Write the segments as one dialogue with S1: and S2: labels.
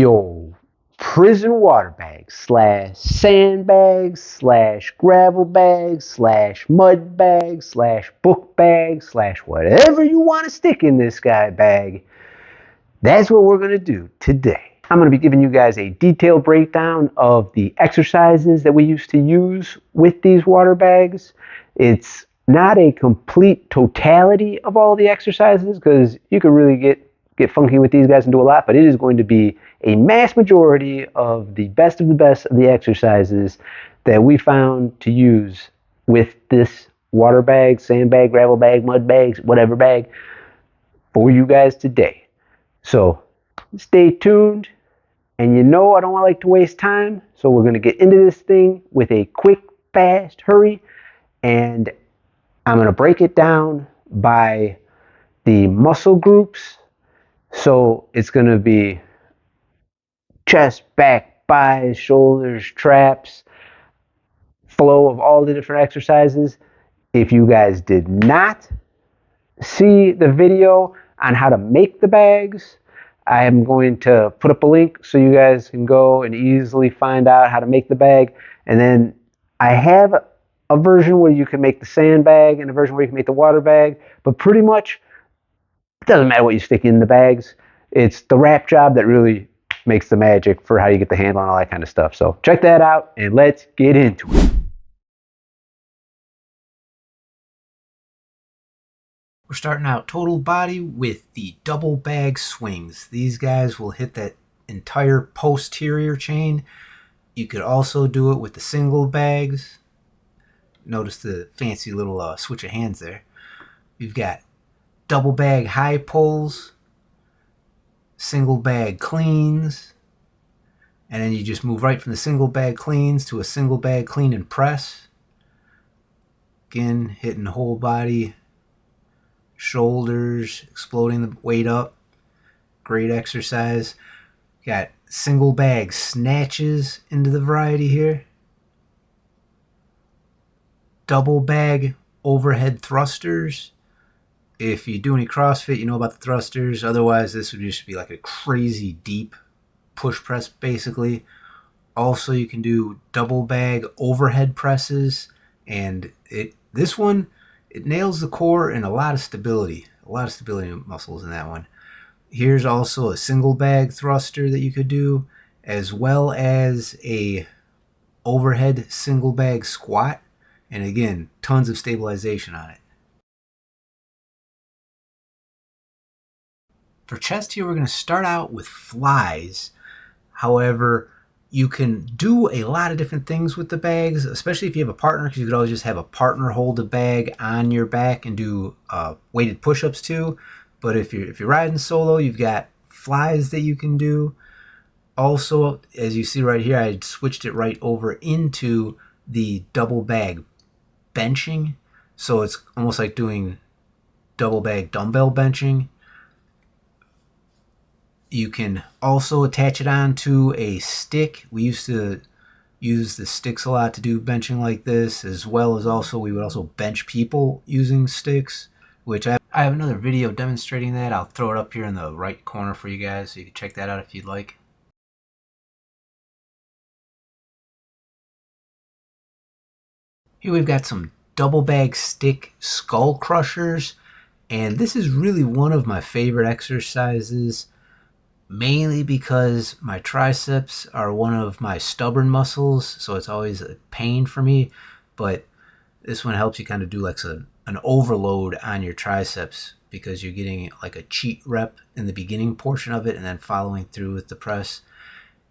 S1: Yo, prison water bags slash sandbags slash gravel bags slash mud bags slash book bags slash whatever you want to stick in this guy bag. That's what we're going to do today. I'm going to be giving you guys a detailed breakdown of the exercises that we used to use with these water bags. It's not a complete totality of all the exercises because you could really get funky with these guys and do a lot, but it is going to be a mass majority of the best of the exercises that we found to use with this water bag, sandbag, gravel bag, mud bags, whatever bag for you guys today. So stay tuned. And you know I don't like to waste time, so we're going to get into this thing with a quick, fast hurry. And I'm going to break it down by the muscle groups. So it's going to be chest, back, buys, shoulders, traps, flow of all the different exercises. If you guys did not see the video on how to make the bags, I am going to put up a link so you guys can go and easily find out how to make the bag. And then I have a version where you can make the sandbag and a version where you can make the water bag. But pretty much, it doesn't matter what you stick in the bags. It's the wrap job that really makes the magic for how you get the handle and all that kind of stuff. So check that out and let's get into it.
S2: We're starting out total body with the double bag swings. These guys will hit that entire posterior chain. You could also do it with the single bags. Notice the fancy little switch of hands there. We've got double bag high pulls, single bag cleans, and then you just move right from the single bag cleans to a single bag clean and press. Again, hitting the whole body, shoulders, exploding the weight up. Great exercise. Got single bag snatches into the variety here. Double bag overhead thrusters. If you do any CrossFit, you know about the thrusters. Otherwise, this would just be like a crazy deep push press, basically. Also, you can do double bag overhead presses, and this one nails the core and a lot of stability muscles in that one. Here's also a single bag thruster that you could do, as well as a overhead single bag squat, and again, tons of stabilization on it. For chest here, we're going to start out with flies. However, you can do a lot of different things with the bags, especially if you have a partner, because you could always just have a partner hold a bag on your back and do weighted push-ups too. But if you're riding solo, you've got flies that you can do. Also, as you see right here, I switched it right over into the double bag benching. So it's almost like doing double bag dumbbell benching. You can also attach it onto a stick. We used to use the sticks a lot to do benching like this, as well as we would also bench people using sticks, which I have another video demonstrating that. I'll throw it up here in the right corner for you guys, so you can check that out if you'd like. Here we've got some double bag stick skull crushers, and this is really one of my favorite exercises, mainly because my triceps are one of my stubborn muscles, so it's always a pain for me. But this one helps you kind of do like an overload on your triceps, because you're getting like a cheat rep in the beginning portion of it and then following through with the press.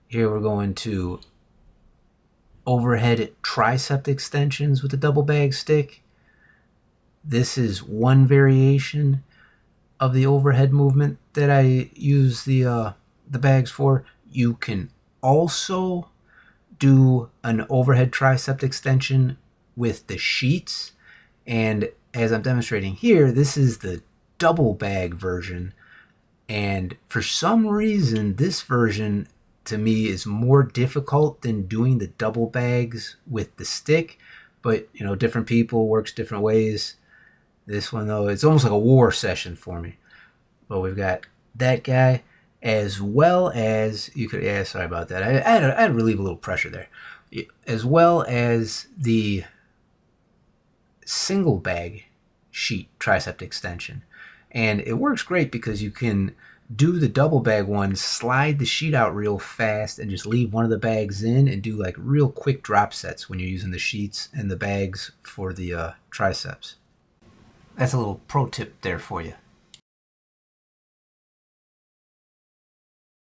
S2: Here we're going to overhead tricep extensions with the double bag stick. This is one variation of the overhead movement that I use the bags for. You can also do an overhead tricep extension with the sheets, and as I'm demonstrating here, this is the double bag version, and for some reason this version to me is more difficult than doing the double bags with the stick. But you know, different people works different ways. This one though, it's almost like a war session for me. But we've got that guy, as well as you could. Yeah, sorry about that. I had to relieve a little pressure there, as well as the single bag sheet tricep extension. And it works great because you can do the double bag one, slide the sheet out real fast, and just leave one of the bags in and do like real quick drop sets when you're using the sheets and the bags for the triceps. That's a little pro tip there for you.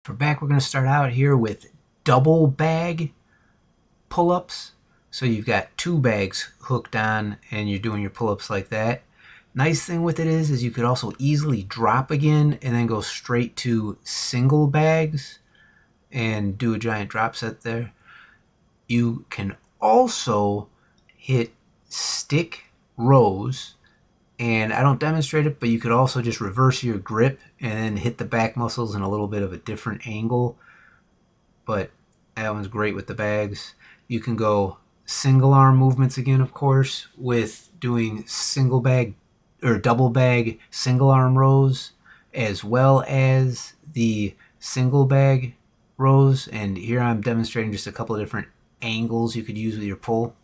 S2: For back, we're going to start out here with double bag pull ups. So you've got two bags hooked on and you're doing your pull ups like that. Nice thing with it is you could also easily drop again and then go straight to single bags and do a giant drop set there. You can also hit stick rows, and I don't demonstrate it, but you could also just reverse your grip and then hit the back muscles in a little bit of a different angle. But that one's great with the bags. You can go single arm movements again, of course, with doing single bag or double bag single arm rows, as well as the single bag rows. And here I'm demonstrating just a couple of different angles you could use with your pull.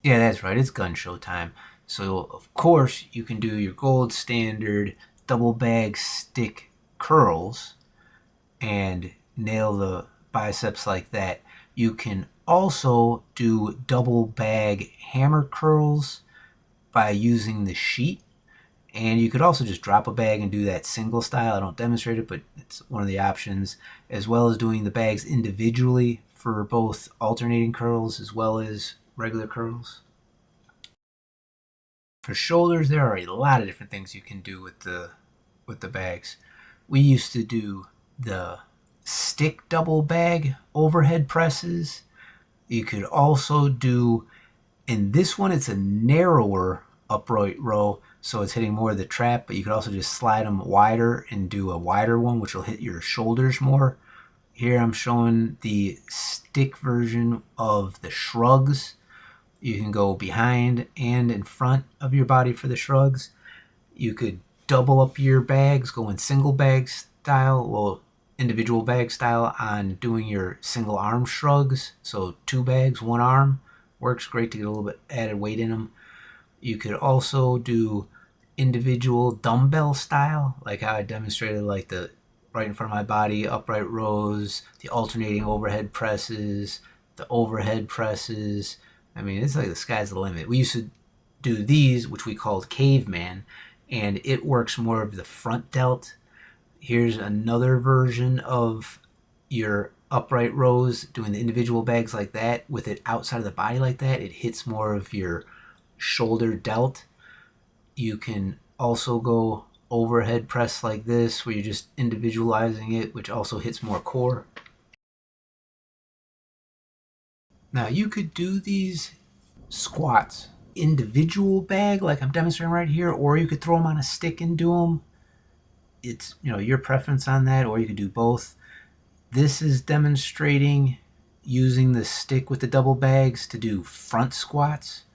S2: Yeah, that's right. It's gun show time. So, of course, you can do your gold standard double bag stick curls and nail the biceps like that. You can also do double bag hammer curls by using the sheet. And you could also just drop a bag and do that single style. I don't demonstrate it, but it's one of the options, as well as doing the bags individually for both alternating curls as well as regular curls. For shoulders, there are a lot of different things you can do with the bags. We used to do the stick double bag overhead presses. You could also do, in this one, it's a narrower upright row, so it's hitting more of the trap, but you could also just slide them wider and do a wider one, which will hit your shoulders more. Here I'm showing the stick version of the shrugs. You can go behind and in front of your body for the shrugs. You could double up your bags, go in single bag style, well, individual bag style on doing your single arm shrugs. So 2 bags, 1 arm. Works great to get a little bit added weight in them. You could also do individual dumbbell style, like how I demonstrated, like the right in front of my body, upright rows, the alternating overhead presses, the overhead presses. I mean, it's like the sky's the limit. We used to do these, which we called caveman, and it works more of the front delt. Here's another version of your upright rows doing the individual bags like that with it outside of the body like that. It hits more of your shoulder delt. You can also go overhead press like this where you're just individualizing it, which also hits more core. Now you could do these squats individual bag like I'm demonstrating right here, or you could throw them on a stick and do them. It's your preference on that, or you could do both. This is demonstrating using the stick with the double bags to do front squats.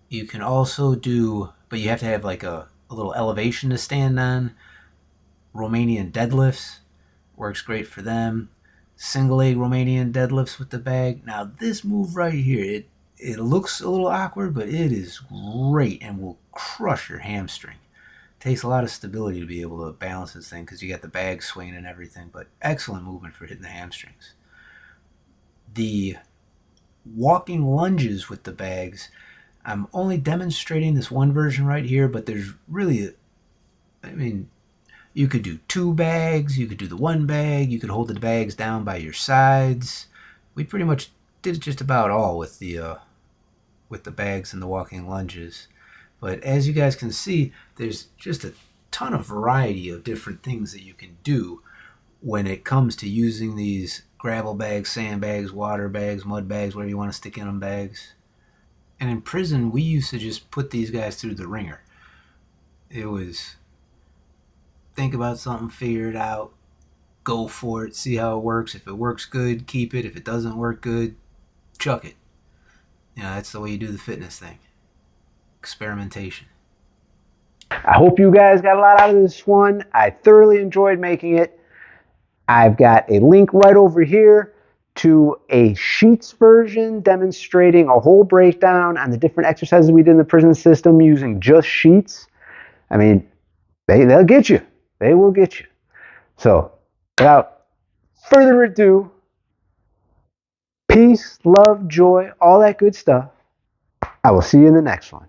S2: You can also do, but you have to have like a little elevation to stand on. Romanian deadlifts works great for them. Single leg Romanian deadlifts with the bag. Now this move right here, it looks a little awkward, but it is great and will crush your hamstring. Takes a lot of stability to be able to balance this thing because you got the bag swinging and everything, but excellent movement for hitting the hamstrings. The walking lunges with the bags, I'm only demonstrating this one version right here, but there's really, I mean, you could do 2 bags, you could do the 1 bag, you could hold the bags down by your sides. We pretty much did just about all with the bags and the walking lunges. But as you guys can see, there's just a ton of variety of different things that you can do when it comes to using these gravel bags, sandbags, water bags, mud bags, whatever you want to stick in them bags. And in prison, we used to just put these guys through the ringer. It was think about something, figure it out, go for it, see how it works. If it works good, keep it. If it doesn't work good, chuck it. That's the way you do the fitness thing. Experimentation.
S1: I hope you guys got a lot out of this one. I thoroughly enjoyed making it. I've got a link right over here to a Sheets version demonstrating a whole breakdown on the different exercises we did in the prison system using just Sheets. I mean, they'll get you. They will get you. So, without further ado, peace, love, joy, all that good stuff. I will see you in the next one.